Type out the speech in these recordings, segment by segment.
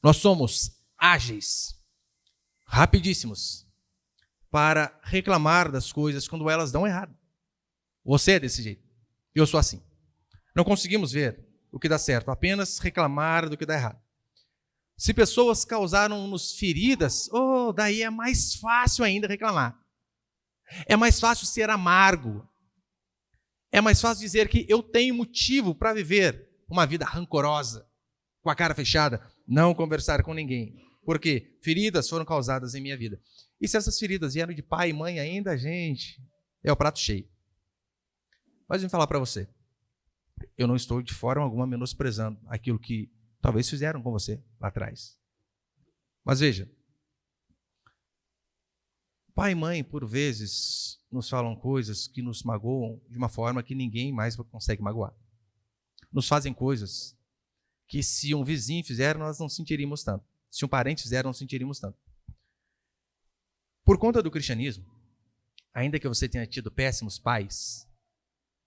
Nós somos ágeis, rapidíssimos, para reclamar das coisas quando elas dão errado. Você é desse jeito. Eu sou assim. Não conseguimos ver o que dá certo, apenas reclamar do que dá errado. Se pessoas causaram-nos feridas, daí é mais fácil ainda reclamar. É mais fácil ser amargo. É mais fácil dizer que eu tenho motivo para viver uma vida rancorosa, com a cara fechada, não conversar com ninguém. Porque feridas foram causadas em minha vida. E se essas feridas vieram de pai e mãe ainda, gente, é o prato cheio. Mas eu vou falar para você, eu não estou de forma alguma menosprezando aquilo que talvez fizeram com você lá atrás. Mas veja, pai e mãe, por vezes, nos falam coisas que nos magoam de uma forma que ninguém mais consegue magoar. Nos fazem coisas que se um vizinho fizer, nós não sentiríamos tanto. Se um parente fizer, não sentiríamos tanto. Por conta do cristianismo, ainda que você tenha tido péssimos pais,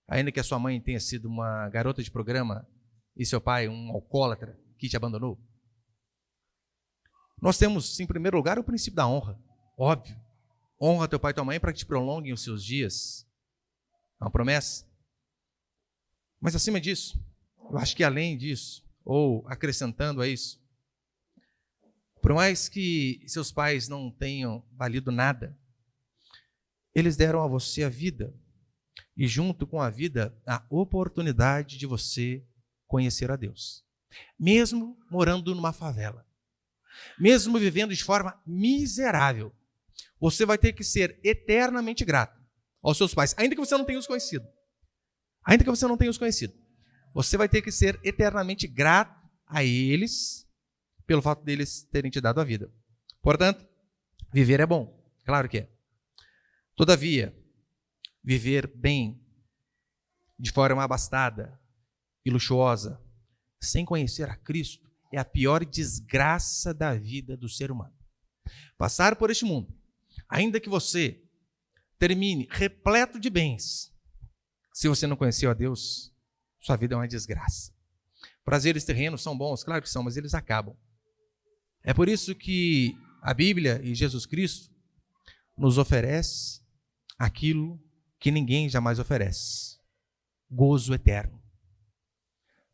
ainda que a sua mãe tenha sido uma garota de programa e seu pai um alcoólatra que te abandonou, nós temos, em primeiro lugar, o princípio da honra. Óbvio. Honra teu pai e tua mãe para que te prolonguem os seus dias. É uma promessa. Mas acima disso, eu acho que além disso, ou acrescentando a isso, por mais que seus pais não tenham valido nada, eles deram a você a vida. E junto com a vida, a oportunidade de você conhecer a Deus. Mesmo morando numa favela, mesmo vivendo de forma miserável, você vai ter que ser eternamente grato aos seus pais, ainda que você não tenha os conhecido. Ainda que você não tenha os conhecido. Você vai ter que ser eternamente grato a eles pelo fato deles terem te dado a vida. Portanto, viver é bom, claro que é. Todavia, viver bem, de forma abastada e luxuosa, sem conhecer a Cristo, é a pior desgraça da vida do ser humano. Passar por este mundo, ainda que você termine repleto de bens, se você não conheceu a Deus, sua vida é uma desgraça. Prazeres terrenos são bons, claro que são, mas eles acabam. É por isso que a Bíblia e Jesus Cristo nos oferece aquilo que ninguém jamais oferece: gozo eterno,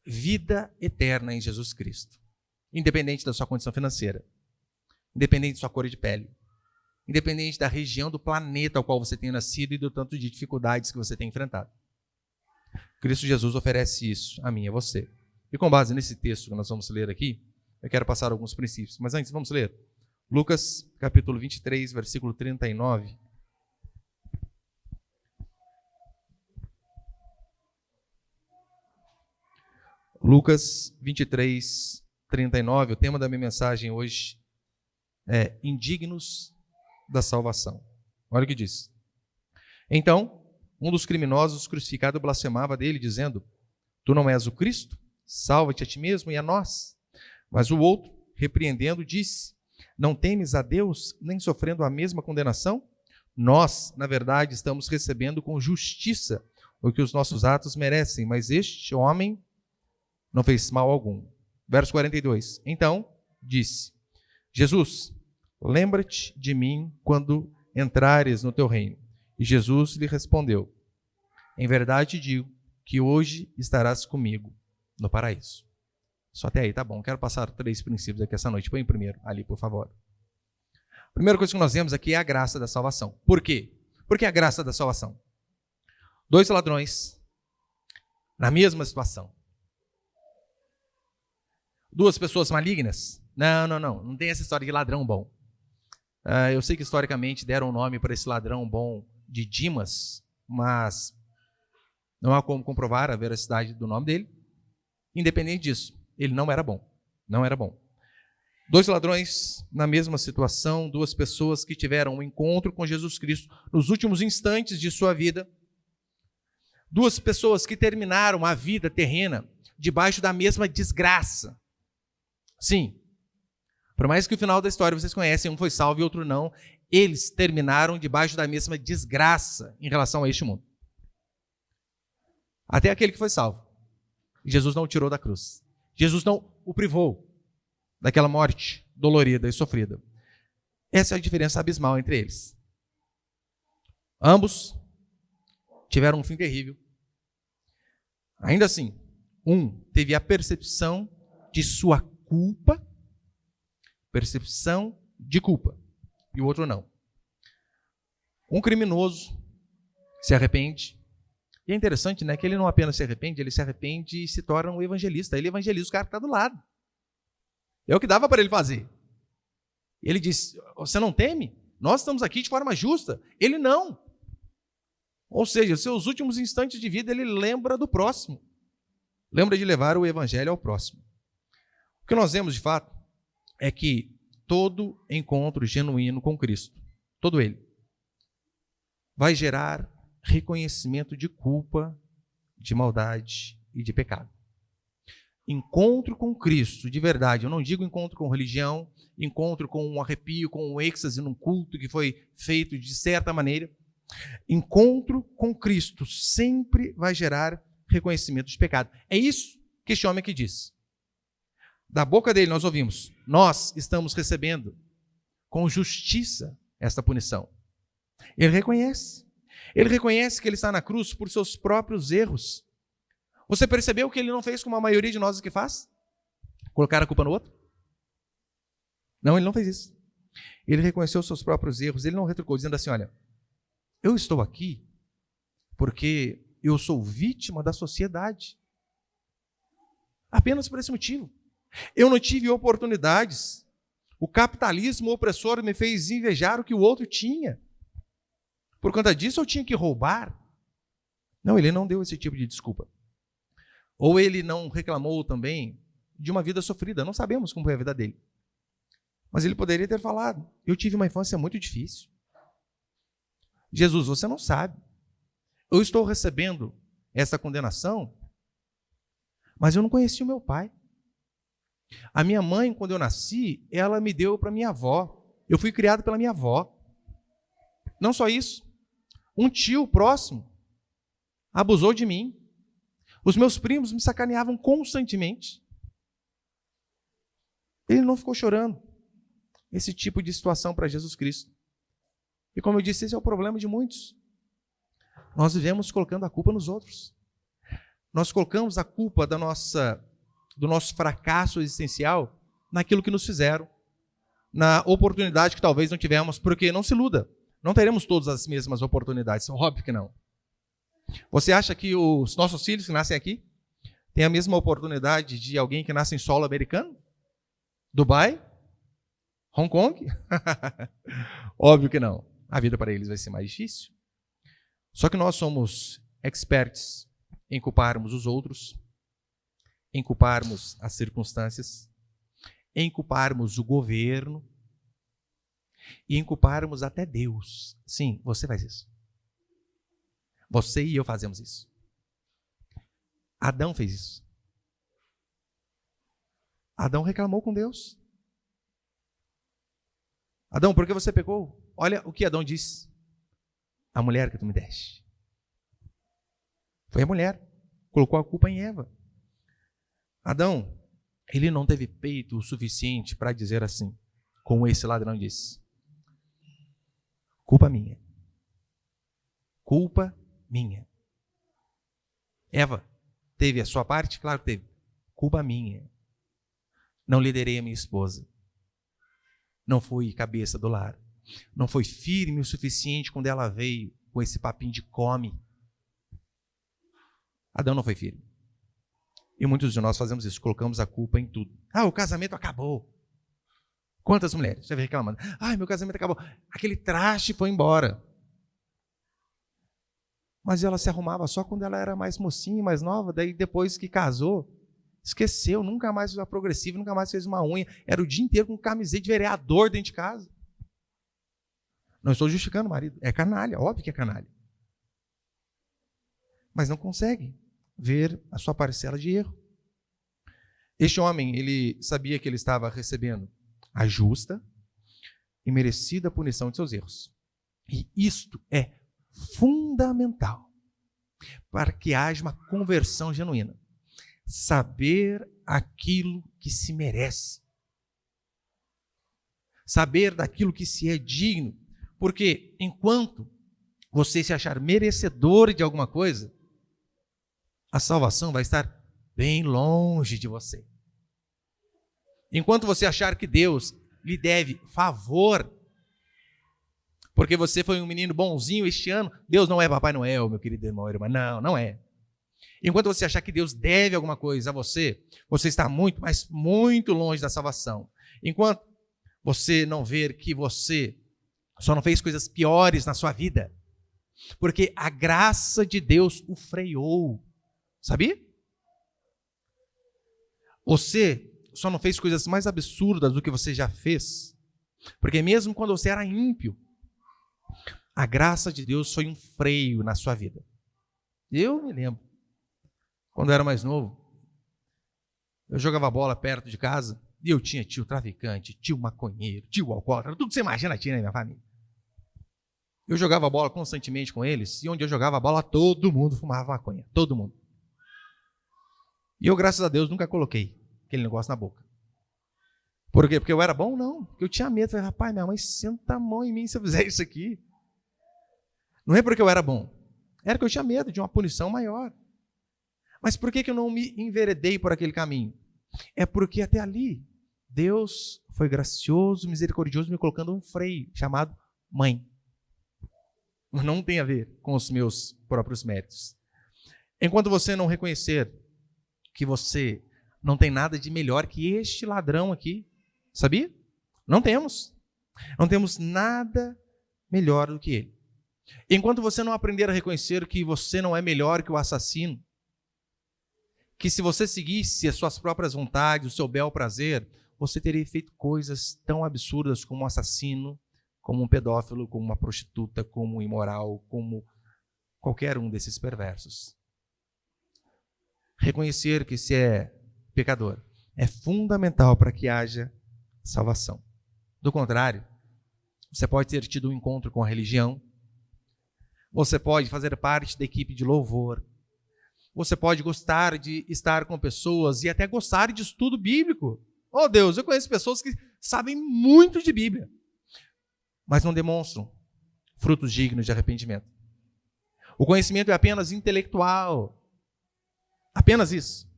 vida eterna em Jesus Cristo, independente da sua condição financeira, independente da sua cor de pele, independente da região do planeta ao qual você tenha nascido e do tanto de dificuldades que você tem enfrentado. Cristo Jesus oferece isso a mim e a você. E com base nesse texto que nós vamos ler aqui, eu quero passar alguns princípios. Mas antes, vamos ler Lucas, capítulo 23, versículo 39. Lucas 23, 39. O tema da minha mensagem hoje é indignos da salvação. Olha o que diz. Então, um dos criminosos crucificado blasfemava dele, dizendo: tu não és o Cristo? Salva-te a ti mesmo e a nós. Mas o outro, repreendendo, disse: não temes a Deus, nem sofrendo a mesma condenação? Nós, na verdade, estamos recebendo com justiça o que os nossos atos merecem, mas este homem não fez mal algum. Verso 42. Então, disse: Jesus, lembra-te de mim quando entrares no teu reino. E Jesus lhe respondeu: em verdade digo que hoje estarás comigo no paraíso. Só até aí, tá bom. Quero passar 3 princípios aqui essa noite. Põe o primeiro ali, por favor. A primeira coisa que nós vemos aqui é a graça da salvação. Por quê? Por que a graça da salvação? 2 ladrões na mesma situação. 2 pessoas malignas? Não tem essa história de ladrão bom. Eu sei que historicamente deram o nome para esse ladrão bom de Dimas, mas não há como comprovar a veracidade do nome dele. Independente disso, ele não era bom. Não era bom. 2 ladrões na mesma situação, 2 pessoas que tiveram um encontro com Jesus Cristo nos últimos instantes de sua vida. 2 pessoas que terminaram a vida terrena debaixo da mesma desgraça. Sim, por mais que o final da história vocês conhecem, um foi salvo e outro não, eles terminaram debaixo da mesma desgraça em relação a este mundo. Até aquele que foi salvo. Jesus não o tirou da cruz. Jesus não o privou daquela morte dolorida e sofrida. Essa é a diferença abismal entre eles. Ambos tiveram um fim terrível. Ainda assim, um teve a percepção de sua culpa, percepção de culpa, e o outro não. Um criminoso se arrepende. E é interessante, né, que ele não apenas se arrepende, ele se arrepende e se torna um evangelista. Ele evangeliza o cara que está do lado. É o que dava para ele fazer. Ele diz, você não teme? Nós estamos aqui de forma justa. Ele não. Ou seja, seus últimos instantes de vida, ele lembra do próximo. Lembra de levar o evangelho ao próximo. O que nós vemos, de fato, é que todo encontro genuíno com Cristo, todo ele, vai gerar reconhecimento de culpa, de maldade e de pecado. Encontro com Cristo, de verdade, eu não digo encontro com religião, encontro com um arrepio, com um êxtase num culto que foi feito de certa maneira. Encontro com Cristo sempre vai gerar reconhecimento de pecado. É isso que este homem aqui diz. Da boca dele nós ouvimos, nós estamos recebendo com justiça esta punição. Ele reconhece que ele está na cruz por seus próprios erros. Você percebeu que ele não fez como a maioria de nós que faz? Colocar a culpa no outro? Não, ele não fez isso. Ele reconheceu os seus próprios erros, ele não retrucou, dizendo assim, olha, eu estou aqui porque eu sou vítima da sociedade. Apenas por esse motivo. Eu não tive oportunidades. O capitalismo opressor me fez invejar o que o outro tinha. Por conta disso, eu tinha que roubar. Não, ele não deu esse tipo de desculpa. Ou ele não reclamou também de uma vida sofrida. Não sabemos como foi a vida dele. Mas ele poderia ter falado, eu tive uma infância muito difícil. Jesus, você não sabe. Eu estou recebendo essa condenação, mas eu não conheci o meu pai. A minha mãe, quando eu nasci, ela me deu para minha avó. Eu fui criado pela minha avó. Não só isso. Um tio próximo abusou de mim. Os meus primos me sacaneavam constantemente. Ele não ficou chorando esse tipo de situação para Jesus Cristo. E como eu disse, esse é o problema de muitos. Nós vivemos colocando a culpa nos outros. Nós colocamos a culpa do nosso fracasso existencial naquilo que nos fizeram, na oportunidade que talvez não tivemos, porque não se iluda. Não teremos todas as mesmas oportunidades, óbvio que não. Você acha que os nossos filhos que nascem aqui têm a mesma oportunidade de alguém que nasce em solo americano? Dubai? Hong Kong? Óbvio que não. A vida para eles vai ser mais difícil. Só que nós somos experts em culparmos os outros, em culparmos as circunstâncias, em culparmos o governo, e em culparmos até Deus. Sim, você faz isso. Você e eu fazemos isso. Adão fez isso. Adão reclamou com Deus. Adão, por que você pecou? Olha o que Adão disse. A mulher que tu me deste. Foi a mulher. Colocou a culpa em Eva. Adão, ele não teve peito o suficiente para dizer assim, como esse ladrão disse. Culpa minha. Culpa minha. Eva, teve a sua parte? Claro que teve. Culpa minha. Não liderei a minha esposa. Não fui cabeça do lar. Não foi firme o suficiente quando ela veio com esse papinho de come. Adão não foi firme. E muitos de nós fazemos isso, colocamos a culpa em tudo. Ah, o casamento acabou. Quantas mulheres? Você vem reclamando. Ah, meu casamento acabou. Aquele traste foi embora. Mas ela se arrumava só quando ela era mais mocinha, mais nova. Daí depois que casou, esqueceu. Nunca mais fez uma progressiva, nunca mais fez uma unha. Era o dia inteiro com camiseta de vereador dentro de casa. Não estou justificando o marido. É canalha, óbvio que é canalha. Mas não consegue ver a sua parcela de erro. Este homem, ele sabia que ele estava recebendo a justa e merecida punição de seus erros. E isto é fundamental para que haja uma conversão genuína. Saber aquilo que se merece. saber daquilo que se é digno, porque enquanto você se achar merecedor de alguma coisa, a salvação vai estar bem longe de você. Enquanto você achar que Deus lhe deve favor, porque você foi um menino bonzinho este ano, Deus não é Papai Noel, meu querido irmão e irmã, não é. Enquanto você achar que Deus deve alguma coisa a você, você está muito, mas muito longe da salvação. Enquanto você não ver que você só não fez coisas piores na sua vida, porque a graça de Deus o freou, sabia? Você só não fez coisas mais absurdas do que você já fez, porque mesmo quando você era ímpio, a graça de Deus foi um freio na sua vida. Eu me lembro, quando eu era mais novo, eu jogava bola perto de casa e eu tinha tio traficante, tio maconheiro, tio alcoólatra, tudo que você imagina tinha na minha família. Eu jogava bola constantemente com eles e onde eu jogava bola todo mundo fumava maconha, todo mundo. E eu, graças a Deus, nunca coloquei aquele negócio na boca. Por quê? Porque eu era bom? Não. Porque eu tinha medo. Falei, rapaz, minha mãe senta a mão em mim se eu fizer isso aqui. Não é porque eu era bom. Era que eu tinha medo de uma punição maior. Mas por que eu não me enveredei por aquele caminho? É porque até ali, Deus foi gracioso, misericordioso, me colocando um freio chamado mãe. Não tem a ver com os meus próprios méritos. Enquanto você não reconhecer que você não tem nada de melhor que este ladrão aqui, sabia? Não temos. Não temos nada melhor do que ele. Enquanto você não aprender a reconhecer que você não é melhor que o assassino, que se você seguisse as suas próprias vontades, o seu bel prazer, você teria feito coisas tão absurdas como um assassino, como um pedófilo, como uma prostituta, como um imoral, como qualquer um desses perversos. Reconhecer que se é pecador é fundamental para que haja salvação. Do contrário, você pode ter tido um encontro com a religião, você pode fazer parte da equipe de louvor, você pode gostar de estar com pessoas e até gostar de estudo bíblico. Oh Deus, eu conheço pessoas que sabem muito de Bíblia, mas não demonstram frutos dignos de arrependimento. O conhecimento é apenas intelectual, apenas isso,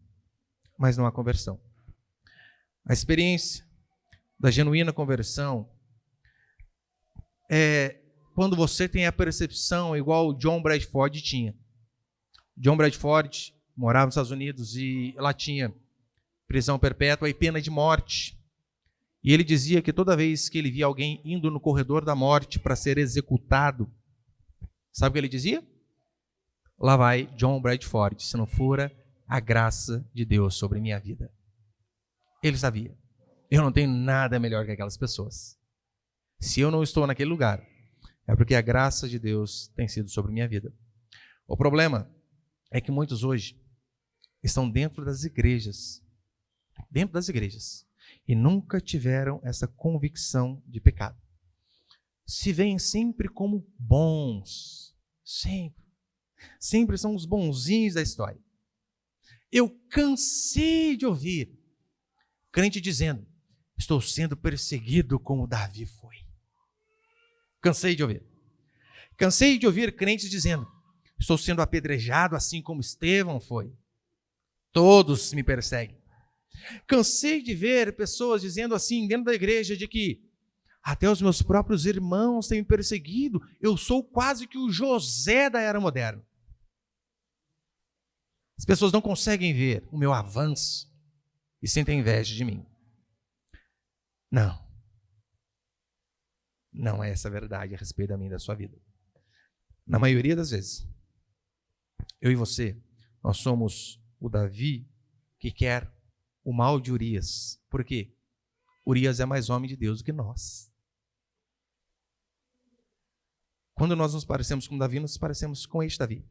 mas não há conversão. A experiência da genuína conversão é quando você tem a percepção igual o John Bradford tinha. John Bradford morava nos Estados Unidos e lá tinha prisão perpétua e pena de morte. E ele dizia que toda vez que ele via alguém indo no corredor da morte para ser executado, sabe o que ele dizia? Lá vai John Bradford, se não fora a graça de Deus sobre minha vida. Ele sabia, eu não tenho nada melhor que aquelas pessoas. Se eu não estou naquele lugar, é porque a graça de Deus tem sido sobre minha vida. O problema é que muitos hoje estão dentro das igrejas, e nunca tiveram essa convicção de pecado. Se veem sempre como bons, sempre são os bonzinhos da história. Eu cansei de ouvir crente dizendo, estou sendo perseguido como Davi foi. Cansei de ouvir. Cansei de ouvir crentes dizendo, estou sendo apedrejado assim como Estevão foi. Todos me perseguem. Cansei de ver pessoas dizendo assim dentro da igreja de que até os meus próprios irmãos têm me perseguido. Eu sou quase que o José da era moderna. As pessoas não conseguem ver o meu avanço e sentem inveja de mim. Não é essa a verdade a respeito da minha e da sua vida. Na maioria das vezes, eu e você, nós somos o Davi que quer o mal de Urias. Por quê? Urias é mais homem de Deus do que nós. Quando nós nos parecemos com Davi, nos parecemos com este Davi.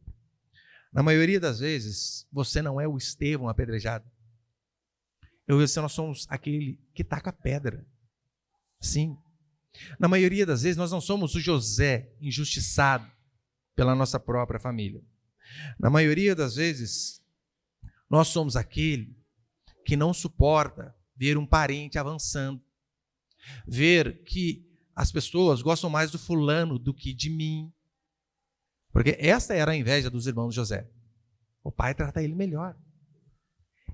Na maioria das vezes, você não é o Estevão apedrejado. Eu e você, nós somos aquele que taca pedra. Sim. Na maioria das vezes, nós não somos o José injustiçado pela nossa própria família. Na maioria das vezes, nós somos aquele que não suporta ver um parente avançando. Ver que as pessoas gostam mais do fulano do que de mim. Porque essa era a inveja dos irmãos de José. O pai trata ele melhor.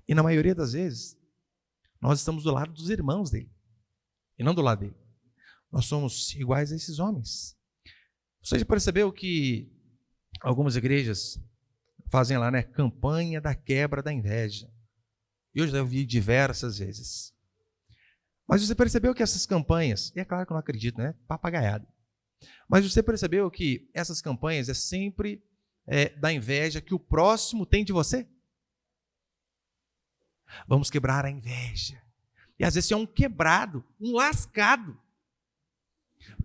E na maioria das vezes, nós estamos do lado dos irmãos dele. E não do lado dele. Nós somos iguais a esses homens. Você já percebeu que algumas igrejas fazem lá, né? Campanha da quebra da inveja. Eu já ouvi diversas vezes. Mas você percebeu que essas campanhas, e é claro que eu não acredito, né? Papagaiada. Mas você percebeu que essas campanhas é sempre da inveja que o próximo tem de você? Vamos quebrar a inveja. E às vezes você é um quebrado, um lascado.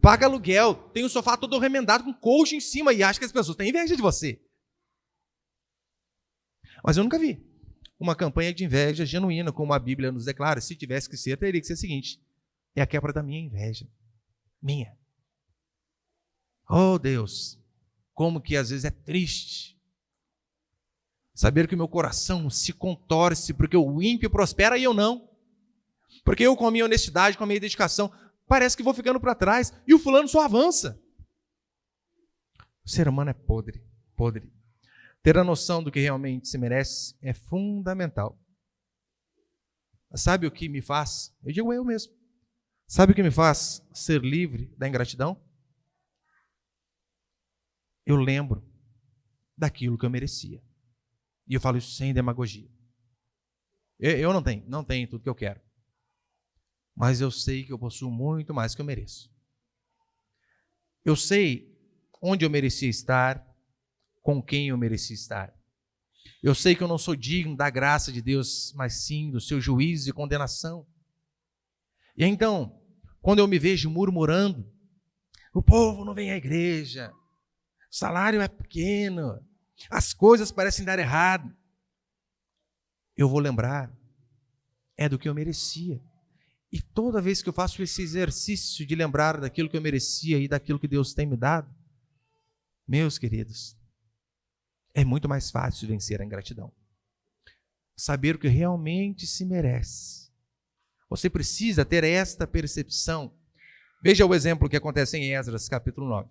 Paga aluguel, tem o sofá todo remendado com coach em cima e acha que as pessoas têm inveja de você. Mas eu nunca vi uma campanha de inveja genuína, como a Bíblia nos declara. Se tivesse que ser, teria que ser o seguinte: é a quebra da minha inveja. Minha. Oh Deus, como que às vezes é triste saber que o meu coração se contorce porque o ímpio prospera e eu não. Porque eu, com a minha honestidade, com a minha dedicação, parece que vou ficando para trás e o fulano só avança. O ser humano é podre, podre. Ter a noção do que realmente se merece é fundamental. Sabe o que me faz? Eu digo eu mesmo. Sabe o que me faz ser livre da ingratidão? Eu lembro daquilo que eu merecia. E eu falo isso sem demagogia. Eu não tenho tudo que eu quero. Mas eu sei que eu possuo muito mais que eu mereço. Eu sei onde eu merecia estar, com quem eu merecia estar. Eu sei que eu não sou digno da graça de Deus, mas sim do seu juízo e condenação. E então, quando eu me vejo murmurando, o povo não vem à igreja, o salário é pequeno, as coisas parecem dar errado, eu vou lembrar, é do que eu merecia. E toda vez que eu faço esse exercício de lembrar daquilo que eu merecia e daquilo que Deus tem me dado, meus queridos, é muito mais fácil vencer a ingratidão. Saber o que realmente se merece. Você precisa ter esta percepção. Veja o exemplo que acontece em Esdras, capítulo 9.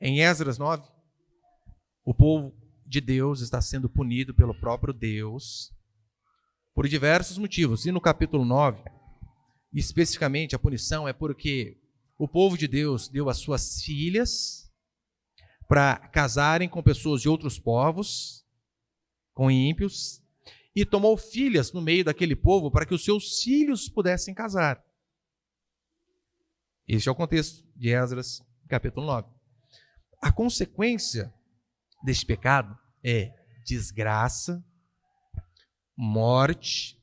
Em Esdras 9, o povo de Deus está sendo punido pelo próprio Deus por diversos motivos. E no capítulo 9, especificamente, a punição é porque o povo de Deus deu as suas filhas para casarem com pessoas de outros povos, com ímpios, e tomou filhas no meio daquele povo para que os seus filhos pudessem casar. Este é o contexto de Esdras, capítulo 9. A consequência deste pecado é desgraça, morte,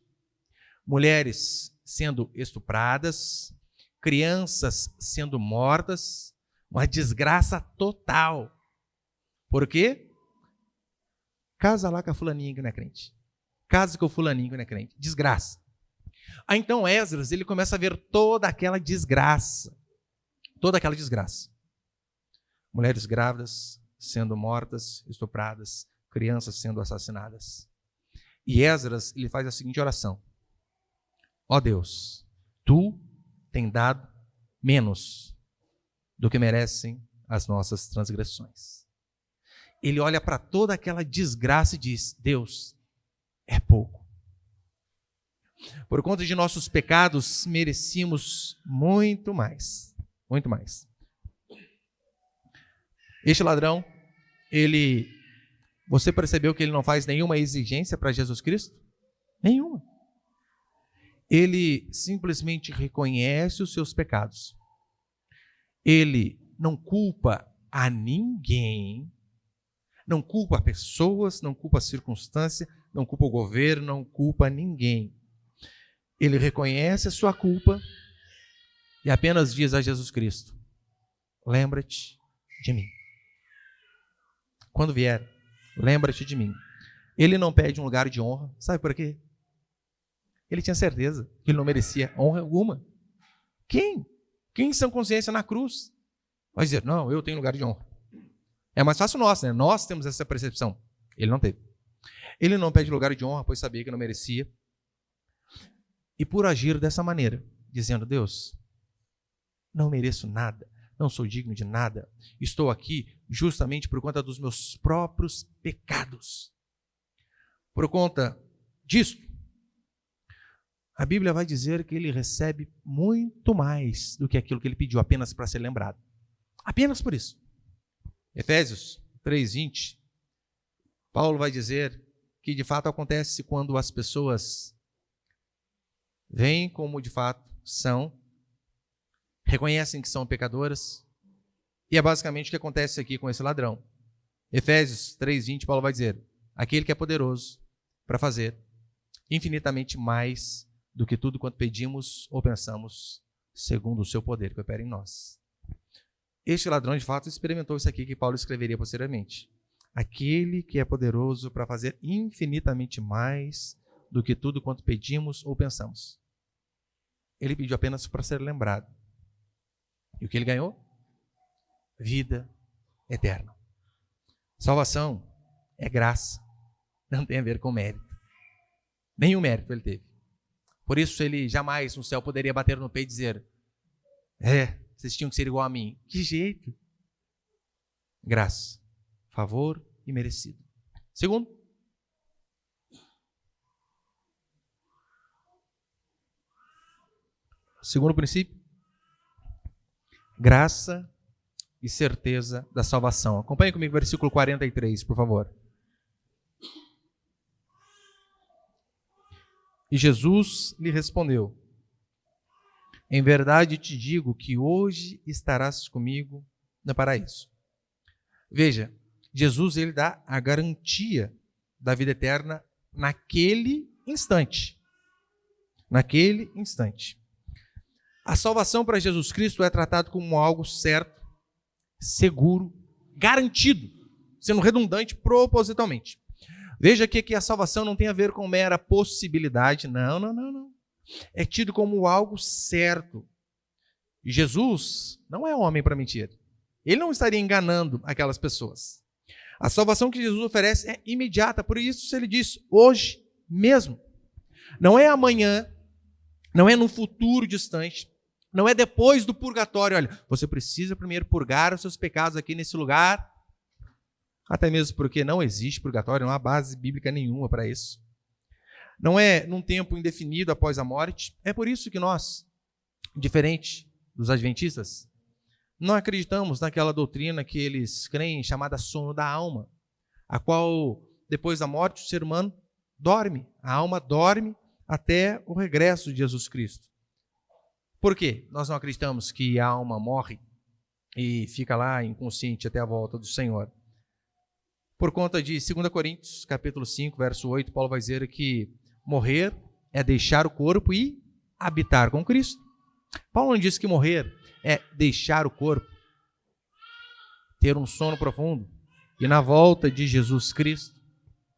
mulheres sendo estupradas, crianças sendo mortas, uma desgraça total. Por quê? Casa lá com a fulaninha que não é crente. Casa com o fulaninho que não é crente. Desgraça. Aí então Esdras, ele começa a ver toda aquela desgraça. Toda aquela desgraça. Mulheres grávidas sendo mortas, estupradas, crianças sendo assassinadas. E Esdras, ele faz a seguinte oração: ó Deus, tu tem dado menos do que merecem as nossas transgressões. Ele olha para toda aquela desgraça e diz: Deus, é pouco. Por conta de nossos pecados, merecíamos muito mais. Muito mais. Este ladrão, você percebeu que ele não faz nenhuma exigência para Jesus Cristo? Nenhuma. Ele simplesmente reconhece os seus pecados. Ele não culpa a ninguém, não culpa pessoas, não culpa a circunstância, não culpa o governo, não culpa ninguém. Ele reconhece a sua culpa e apenas diz a Jesus Cristo: lembra-te de mim. Quando vier, lembra-te de mim. Ele não pede um lugar de honra. Sabe por quê? Ele tinha certeza que ele não merecia honra alguma. Quem? Quem em sã consciência na cruz vai dizer: não, eu tenho lugar de honra. É mais fácil nós, né? Nós temos essa percepção. Ele não teve. Ele não pede lugar de honra, pois sabia que não merecia. E por agir dessa maneira, dizendo: Deus, não mereço nada, não sou digno de nada. Estou aqui justamente por conta dos meus próprios pecados. Por conta disso, a Bíblia vai dizer que ele recebe muito mais do que aquilo que ele pediu, apenas para ser lembrado. Apenas por isso. Efésios 3:20, Paulo vai dizer que de fato acontece quando as pessoas veem como de fato são, reconhecem que são pecadoras, e é basicamente o que acontece aqui com esse ladrão. Efésios 3:20, Paulo vai dizer: aquele que é poderoso para fazer infinitamente mais do que tudo quanto pedimos ou pensamos, segundo o seu poder que opera em nós. Este ladrão, de fato, experimentou isso aqui que Paulo escreveria posteriormente. Aquele que é poderoso para fazer infinitamente mais do que tudo quanto pedimos ou pensamos. Ele pediu apenas para ser lembrado. E o que ele ganhou? Vida eterna. Salvação é graça. Não tem a ver com mérito. Nenhum mérito ele teve. Por isso ele jamais no céu poderia bater no peito e dizer: vocês tinham que ser igual a mim. Que jeito? Graça, favor e merecido. Segundo princípio, graça e certeza da salvação. Acompanhe comigo o versículo 43, por favor. E Jesus lhe respondeu: em verdade te digo que hoje estarás comigo no paraíso. Veja, Jesus ele dá a garantia da vida eterna naquele instante. Naquele instante. A salvação para Jesus Cristo é tratado como algo certo, seguro, garantido, sendo redundante propositalmente. Veja que a salvação não tem a ver com mera possibilidade. Não. É tido como algo certo. E Jesus não é homem para mentir. Ele não estaria enganando aquelas pessoas. A salvação que Jesus oferece é imediata. Por isso ele diz hoje mesmo. Não é amanhã, não é no futuro distante, não é depois do purgatório. Olha, você precisa primeiro purgar os seus pecados aqui nesse lugar. Até mesmo porque não existe purgatório, não há base bíblica nenhuma para isso. Não é num tempo indefinido após a morte. É por isso que nós, diferente dos adventistas, não acreditamos naquela doutrina que eles creem chamada sono da alma, a qual, depois da morte, o ser humano dorme. A alma dorme até o regresso de Jesus Cristo. Por quê? Nós não acreditamos que a alma morre e fica lá inconsciente até a volta do Senhor. Por conta de 2 Coríntios, capítulo 5, verso 8, Paulo vai dizer que morrer é deixar o corpo e habitar com Cristo. Paulo não diz que morrer é deixar o corpo, ter um sono profundo e na volta de Jesus Cristo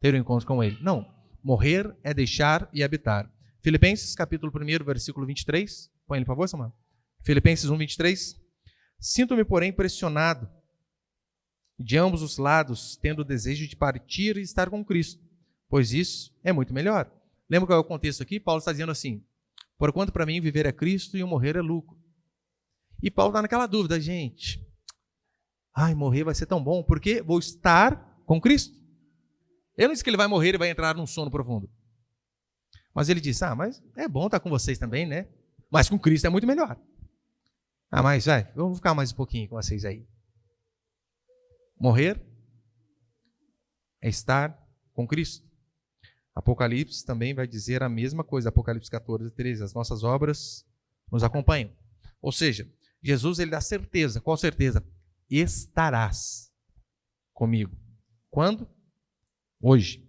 ter um encontro com Ele. Não, morrer é deixar e habitar. Filipenses, capítulo 1, versículo 23. Põe ele, por favor, Samuel. Filipenses 1, 23. Sinto-me, porém, pressionado de ambos os lados, tendo o desejo de partir e estar com Cristo, pois isso é muito melhor. Lembra qual é o contexto aqui? Paulo está dizendo assim: porquanto para mim viver é Cristo e o morrer é lucro. E Paulo está naquela dúvida: gente, morrer vai ser tão bom, porque vou estar com Cristo. Ele não disse que ele vai morrer e vai entrar num sono profundo. Mas ele disse: mas é bom estar com vocês também, né? Mas com Cristo é muito melhor. Mas vamos ficar mais um pouquinho com vocês aí. Morrer é estar com Cristo. Apocalipse também vai dizer a mesma coisa. Apocalipse 14, 13. As nossas obras nos acompanham. Ou seja, Jesus ele dá certeza. Qual certeza? Estarás comigo. Quando? Hoje.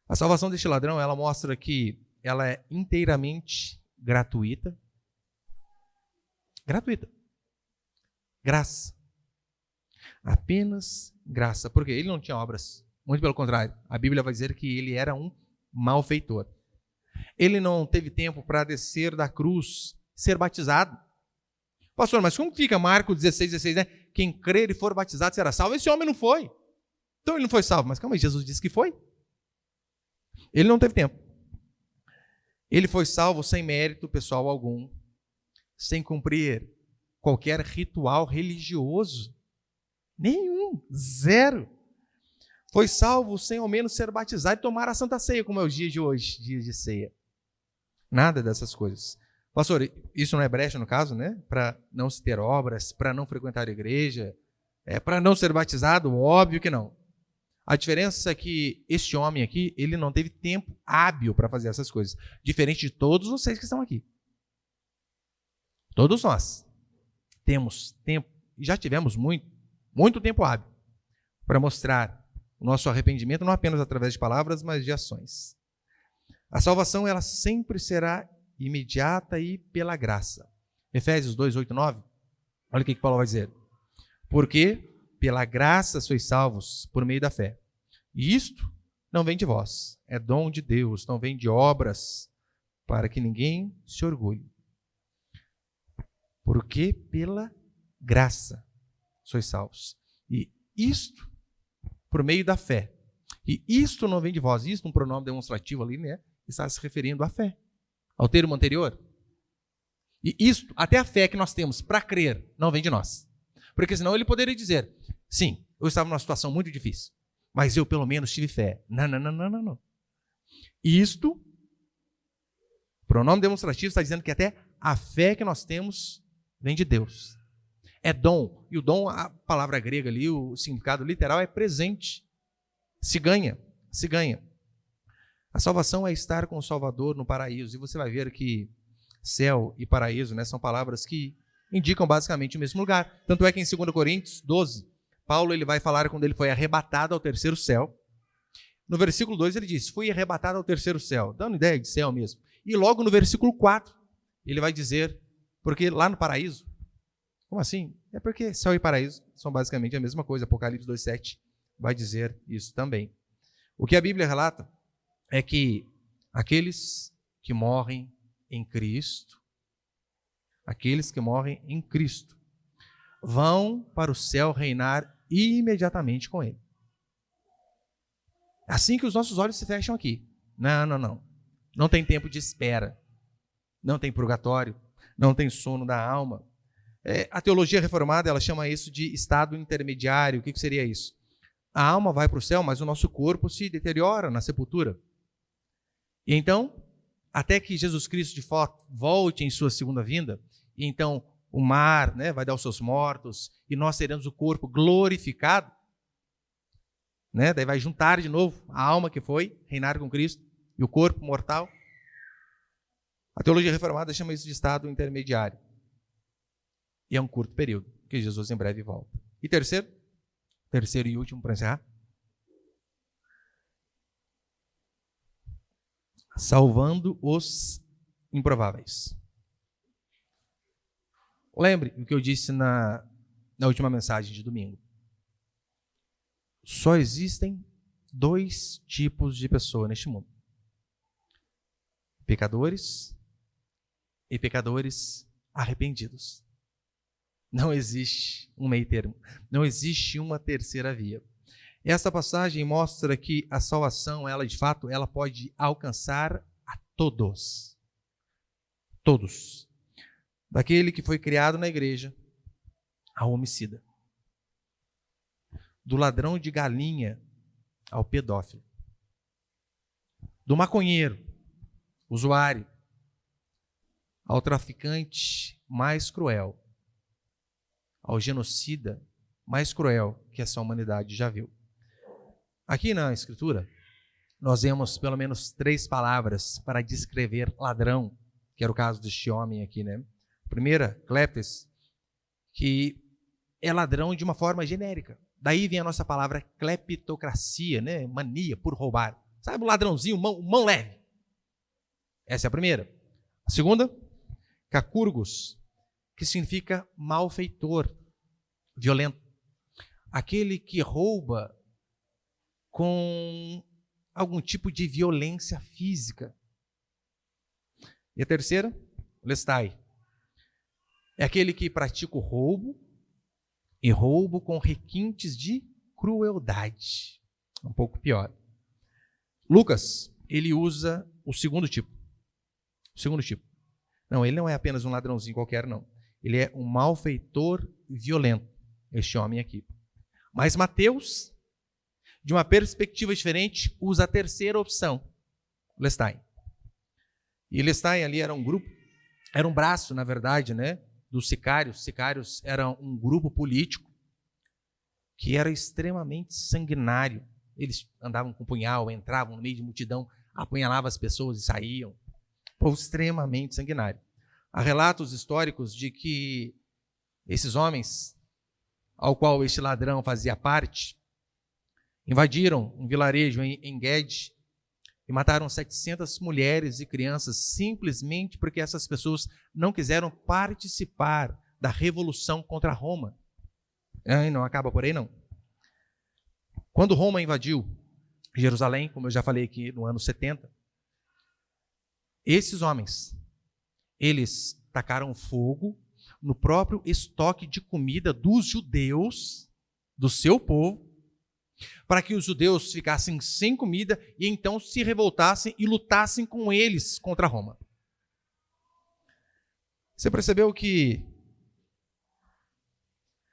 A salvação deste ladrão, ela mostra que ela é inteiramente gratuita. Gratuita. Graça. Apenas graça. Porque ele não tinha obras. Muito pelo contrário. A Bíblia vai dizer que ele era um malfeitor. Ele não teve tempo para descer da cruz, ser batizado. Pastor, mas como fica Marcos 16, 16, né? Quem crer e for batizado será salvo. Esse homem não foi. Então ele não foi salvo. Mas calma aí, Jesus disse que foi. Ele não teve tempo. Ele foi salvo sem mérito pessoal algum, sem cumprir qualquer ritual religioso. Nenhum, zero. Foi salvo sem ao menos ser batizado e tomar a Santa Ceia, como é o dia de hoje, dia de ceia. Nada dessas coisas. Pastor, isso não é brecha no caso, né? Para não se ter obras, para não frequentar a igreja, para não ser batizado? Óbvio que não. A diferença é que este homem aqui, ele não teve tempo hábil para fazer essas coisas. Diferente de todos vocês que estão aqui. Todos nós temos tempo, e já tivemos muito tempo hábil para mostrar o nosso arrependimento, não apenas através de palavras, mas de ações. A salvação, ela sempre será imediata e pela graça. Efésios 2, 8, 9, olha o que Paulo vai dizer. Porque pela graça sois salvos por meio da fé. E isto não vem de vós, é dom de Deus, não vem de obras, para que ninguém se orgulhe. Porque pela graça sois salvos. E isto por meio da fé. E isto não vem de vós. Isto, um pronome demonstrativo ali, né? Está se referindo à fé, ao termo anterior. E isto, até a fé que nós temos para crer, não vem de nós. Porque senão ele poderia dizer, sim, eu estava numa situação muito difícil, mas eu pelo menos tive fé. Não. Isto, pronome demonstrativo, está dizendo que até a fé que nós temos vem de Deus. É dom. E o dom, a palavra grega ali, o significado literal é presente. Se ganha. A salvação é estar com o Salvador no paraíso. E você vai ver que céu e paraíso, né, são palavras que indicam basicamente o mesmo lugar. Tanto é que em 2 Coríntios 12, Paulo ele vai falar quando ele foi arrebatado ao terceiro céu. No versículo 2 ele diz, fui arrebatado ao terceiro céu, dando ideia de céu mesmo. E logo no versículo 4, ele vai dizer, porque lá no paraíso, como assim? É porque céu e paraíso são basicamente a mesma coisa. Apocalipse 2,7 vai dizer isso também. O que a Bíblia relata é que aqueles que morrem em Cristo, vão para o céu reinar imediatamente com Ele. Assim que os nossos olhos se fecham aqui. Não. Não tem tempo de espera. Não tem purgatório. Não tem sono da alma. A teologia reformada, ela chama isso de estado intermediário. O que seria isso? A alma vai para o céu, mas o nosso corpo se deteriora na sepultura. E então, até que Jesus Cristo de fato volte em sua segunda vinda, e então o mar, né, vai dar os seus mortos, e nós teremos o corpo glorificado, né, daí vai juntar de novo a alma que foi reinar com Cristo e o corpo mortal. A teologia reformada chama isso de estado intermediário. E é um curto período, que Jesus em breve volta. E terceiro e último para encerrar. Salvando os improváveis. Lembre o que eu disse na última mensagem de domingo. Só existem 2 tipos de pessoa neste mundo. Pecadores e pecadores arrependidos. Não existe um meio termo. Não existe uma terceira via. Essa passagem mostra que a salvação, ela de fato, ela pode alcançar a todos. Todos. Daquele que foi criado na igreja ao homicida. Do ladrão de galinha ao pedófilo. Do maconheiro, usuário, ao traficante mais cruel. Ao genocida mais cruel que essa humanidade já viu. Aqui na Escritura, nós vemos pelo menos 3 palavras para descrever ladrão, que era o caso deste homem aqui, né? A primeira, cleptes, que é ladrão de uma forma genérica. Daí vem a nossa palavra cleptocracia, né? Mania por roubar. Sabe o ladrãozinho, mão leve? Essa é a primeira. A segunda, cacurgos, que significa malfeitor, violento. Aquele que rouba com algum tipo de violência física. E a terceira, lestai. É aquele que pratica o roubo, e roubo com requintes de crueldade. Um pouco pior. Lucas, ele usa o segundo tipo. Não, ele não é apenas um ladrãozinho qualquer, não. Ele é um malfeitor violento, este homem aqui. Mas Mateus, de uma perspectiva diferente, usa a terceira opção, Lestaim. E Lestaim ali era um grupo, era um braço, na verdade, né, dos sicários. Sicários eram um grupo político que era extremamente sanguinário. Eles andavam com punhal, entravam no meio de multidão, apunhalavam as pessoas e saíam. Povo extremamente sanguinário. Há relatos históricos de que esses homens, ao qual este ladrão fazia parte, invadiram um vilarejo em Guede e mataram 700 mulheres e crianças simplesmente porque essas pessoas não quiseram participar da revolução contra Roma. Não acaba por aí, não. Quando Roma invadiu Jerusalém, como eu já falei aqui no ano 70, esses homens, eles tacaram fogo no próprio estoque de comida dos judeus, do seu povo, para que os judeus ficassem sem comida e então se revoltassem e lutassem com eles contra Roma. Você percebeu que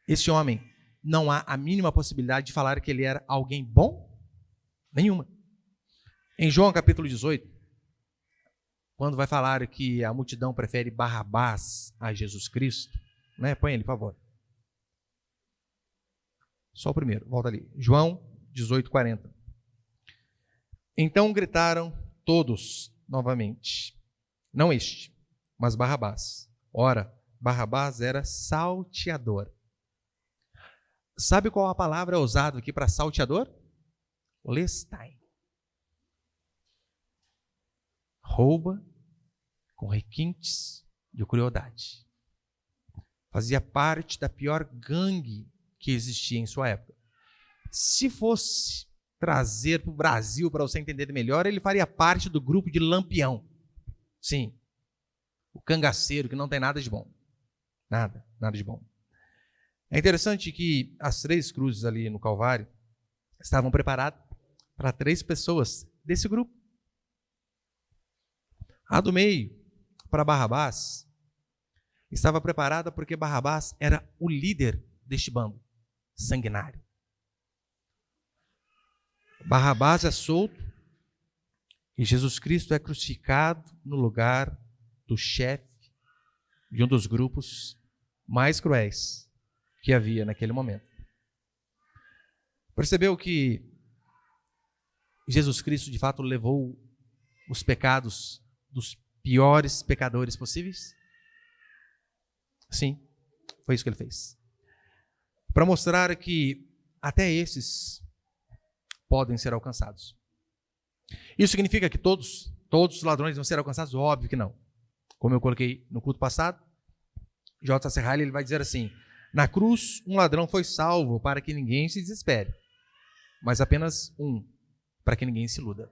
esse homem, não há a mínima possibilidade de falar que ele era alguém bom? Nenhuma. Em João capítulo 18, quando vai falar que a multidão prefere Barrabás a Jesus Cristo, né? Põe ele, por favor. Só o primeiro, volta ali. João 18:40. Então gritaram todos novamente. Não este, mas Barrabás. Ora, Barrabás era salteador. Sabe qual a palavra usada aqui para salteador? Lestaim. Rouba com requintes de crueldade. Fazia parte da pior gangue que existia em sua época. Se fosse trazer para o Brasil, para você entender melhor, ele faria parte do grupo de Lampião. Sim, o cangaceiro que não tem nada de bom. Nada de bom. É interessante que as 3 cruzes ali no Calvário estavam preparadas para 3 pessoas desse grupo. A do meio, para Barrabás, estava preparada porque Barrabás era o líder deste bando sanguinário. Barrabás é solto e Jesus Cristo é crucificado no lugar do chefe de um dos grupos mais cruéis que havia naquele momento. Percebeu que Jesus Cristo de fato levou os pecados dos piores pecadores possíveis? Sim, foi isso que ele fez. Para mostrar que até esses podem ser alcançados. Isso significa que todos os ladrões vão ser alcançados? Óbvio que não. Como eu coloquei no culto passado, J. Serralli, ele vai dizer assim: na cruz, um ladrão foi salvo para que ninguém se desespere, mas apenas um, para que ninguém se iluda.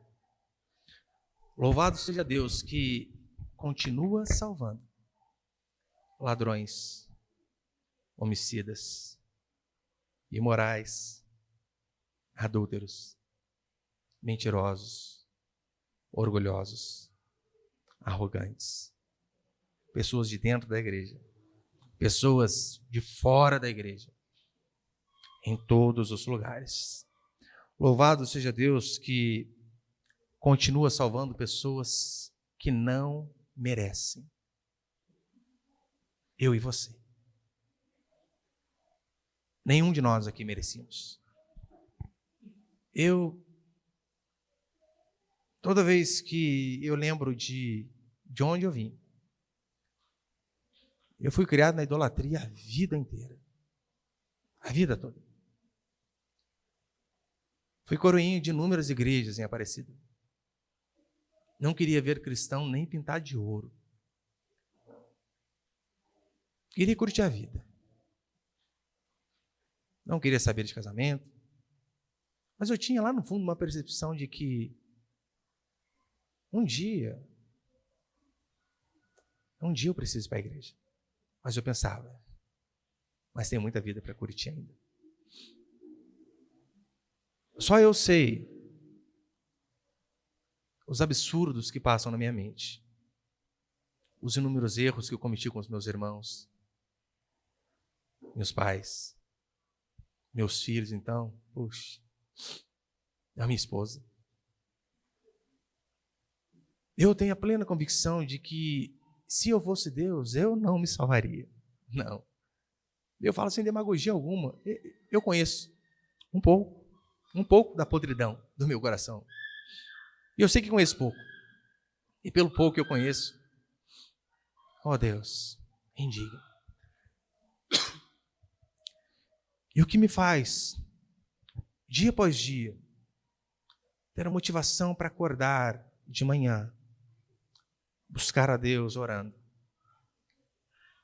Louvado seja Deus que continua salvando ladrões, homicidas, imorais, adúlteros, mentirosos, orgulhosos, arrogantes, pessoas de dentro da igreja, pessoas de fora da igreja, em todos os lugares. Louvado seja Deus que continua salvando pessoas que não merecem. Eu e você. Nenhum de nós aqui merecíamos. Toda vez que eu lembro de onde eu vim, eu fui criado na idolatria a vida inteira. A vida toda. Fui coroinha de inúmeras igrejas em Aparecida. Não queria ver cristão nem pintado de ouro. Queria curtir a vida. Não queria saber de casamento. Mas eu tinha lá no fundo uma percepção de que um dia eu preciso ir para a igreja. Mas eu pensava, mas tem muita vida para curtir ainda. Só eu sei os absurdos que passam na minha mente, os inúmeros erros que eu cometi com os meus irmãos, meus pais, meus filhos, então, puxa, a minha esposa. Eu tenho a plena convicção de que se eu fosse Deus, eu não me salvaria. Não. Eu falo sem demagogia alguma. Eu conheço um pouco da podridão do meu coração. E eu sei que conheço pouco. E pelo pouco que eu conheço, ó Deus, indigno. E o que me faz, dia após dia, ter a motivação para acordar de manhã, buscar a Deus orando,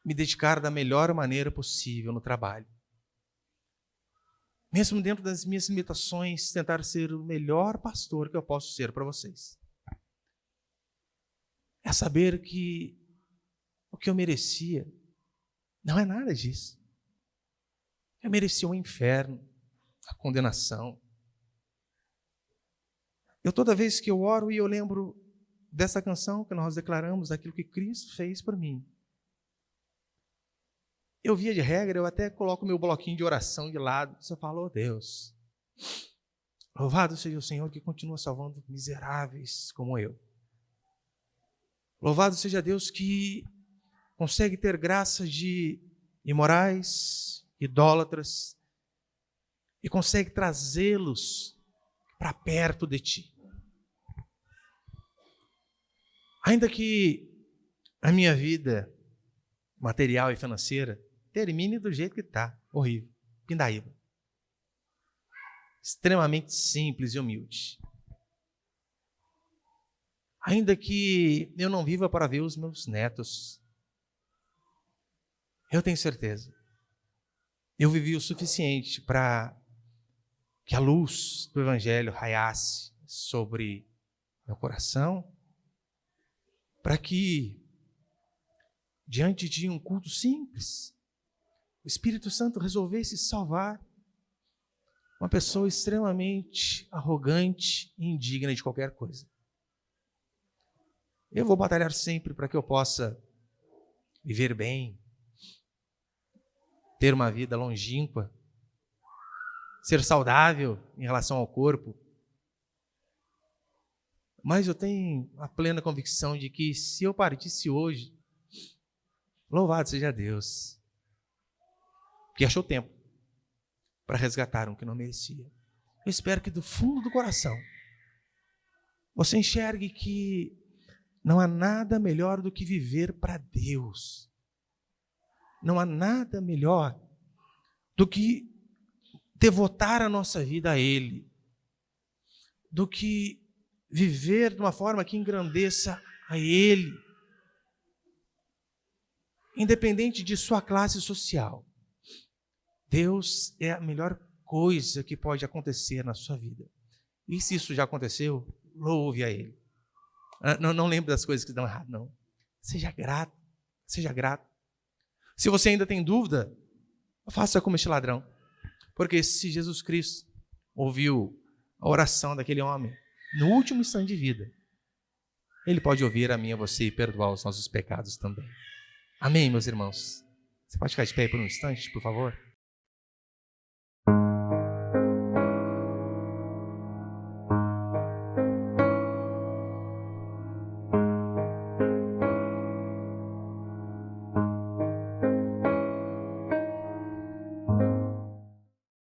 me dedicar da melhor maneira possível no trabalho, mesmo dentro das minhas limitações, tentar ser o melhor pastor que eu posso ser para vocês. É saber que o que eu merecia não é nada disso. Eu merecia o inferno, a condenação. Toda vez que eu oro e eu lembro dessa canção que nós declaramos, daquilo que Cristo fez por mim, eu, via de regra, eu até coloco meu bloquinho de oração de lado. Você fala, oh Deus, louvado seja o Senhor que continua salvando miseráveis como eu. Louvado seja Deus que consegue ter graça de imorais, idólatras, e consegue trazê-los para perto de ti. Ainda que a minha vida material e financeira termine do jeito que está, horrível, pindaíba, extremamente simples e humilde. Ainda que eu não viva para ver os meus netos, eu tenho certeza, eu vivi o suficiente para que a luz do Evangelho raiasse sobre meu coração, para que, diante de um culto simples, o Espírito Santo resolvesse salvar uma pessoa extremamente arrogante e indigna de qualquer coisa. Eu vou batalhar sempre para que eu possa viver bem, ter uma vida longínqua, ser saudável em relação ao corpo. Mas eu tenho a plena convicção de que se eu partisse hoje, louvado seja Deus, que achou tempo para resgatar um que não merecia. Eu espero que do fundo do coração você enxergue que não há nada melhor do que viver para Deus. Não há nada melhor do que devotar a nossa vida a Ele, do que viver de uma forma que engrandeça a Ele, independente de sua classe social. Deus é a melhor coisa que pode acontecer na sua vida. E se isso já aconteceu, louve a Ele. Não lembre das coisas que dão errado, não. Seja grato, seja grato. Se você ainda tem dúvida, faça como este ladrão. Porque se Jesus Cristo ouviu a oração daquele homem no último instante de vida, Ele pode ouvir a mim e a você e perdoar os nossos pecados também. Amém, meus irmãos? Você pode ficar de pé por um instante, por favor?